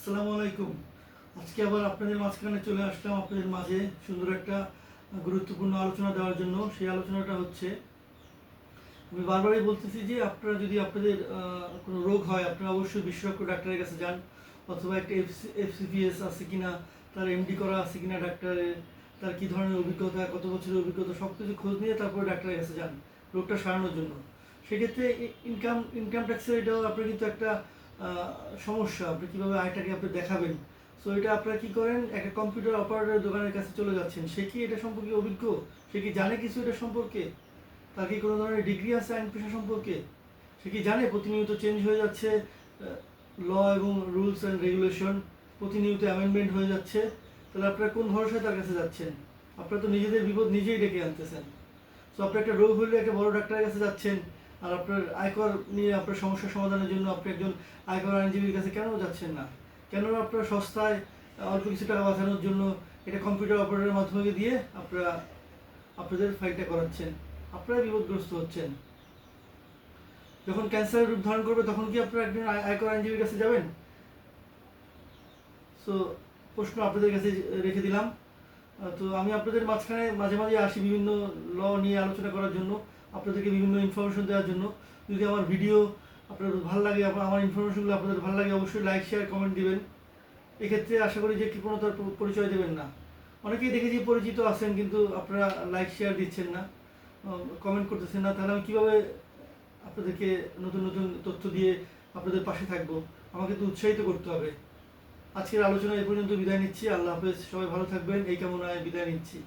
আসসালামু আলাইকুম। আজকে আবার আপনাদের মাঝখানে চলে আসলাম আপনাদের মাঝে সুন্দর একটা গুরুত্বপূর্ণ আলোচনা দেওয়ার জন্য। সেই আলোচনাটা হচ্ছে, আমি বারবারই বলতেছি যে আপনারা যদি আপনাদের কোনো রোগ হয় আপনারা অবশ্যই বিশেষজ্ঞ ডাক্তারের কাছে যান, অথবা একটা এফসিপিএস আছে কিনা, তার এমডি করা আছে কিনা ডাক্তারের, তার কী ধরনের অভিজ্ঞতা, কত বছরের অভিজ্ঞতা, সব কিছু খোঁজ নিয়ে তারপরে ডাক্তারের কাছে যান রোগটা সারানোর জন্য। সেক্ষেত্রে ইনকাম ট্যাক্সের এটাও আপনার কিন্তু একটা সমস্যা, আপনি কীভাবে আয়টাকে আপনি দেখাবেন। সো এটা আপনারা কী করেন, একটা কম্পিউটার অপারেটর দোকানের কাছে চলে যাচ্ছেন, সে কি এটা সম্পর্কে অভিজ্ঞ, সে কি জানে কিছু এটা সম্পর্কে, তার কি কোনো ধরনের ডিগ্রি আছে আইন পেশা সম্পর্কে, সে কি জানে প্রতিনিয়ত চেঞ্জ হয়ে যাচ্ছে ল এবং রুলস অ্যান্ড রেগুলেশন, প্রতিনিয়ত অ্যামেন্ডমেন্ট হয়ে যাচ্ছে। তাহলে আপনারা কোন ভরসায় তার কাছে যাচ্ছেন? আপনারা তো নিজেদের বিপদ নিজেই ডেকে আনতেছেন। সো আপনি একটা রোগ হলে একটা বড় ডাক্তারের কাছে যাচ্ছেন, আর আপনার আয়কর নিয়ে আপনার সমস্যার সমাধানের জন্য আপনি একজন আয়কর আইনজীবীর কাছে কেন যাচ্ছেন না? কেন আপনার সস্তায় অল্প কিছু টাকা বাঁচানোর জন্য এটা কম্পিউটার অপারেটরের মাধ্যমে দিয়ে আপনারা আপনাদের ফাইলটা করাচ্ছেন? আপনারা বিপদগ্রস্ত হচ্ছেন। যখন ক্যান্সারের রূপ ধারণ করবে তখন কি আপনারা একজন আয়কর আইনজীবীর কাছে যাবেন? সো প্রশ্ন আপনাদের কাছে রেখে দিলাম। তো আমি আপনাদের মাঝখানে মাঝে মাঝে আসি বিভিন্ন ল নিয়ে আলোচনা করার জন্য, আপনাদেরকে বিভিন্ন ইনফরমেশন দেওয়ার জন্য। যদি আমার ভিডিও আপনার ভালো লাগে, আমার ইনফরমেশনগুলো আপনাদের ভালো লাগে, অবশ্যই লাইক শেয়ার কমেন্ট দিবেন। এক্ষেত্রে আশা করি যে কৃপণতার পরিচয় দেবেন না। অনেকেই দেখেছি পরিচিত আছেন, কিন্তু আপনারা লাইক শেয়ার দিচ্ছেন না, কমেন্ট করতেছেন না। তাহলে আমি কীভাবে আপনাদেরকে নতুন নতুন তথ্য দিয়ে আপনাদের পাশে থাকবো? আমাকে তো উৎসাহিত করতে হবে। আজকের আলোচনা এ পর্যন্ত বিদায় নিচ্ছি। আল্লাহ হাফেজ। সবাই ভালো থাকবেন এই কামনায় বিদায় নিচ্ছি।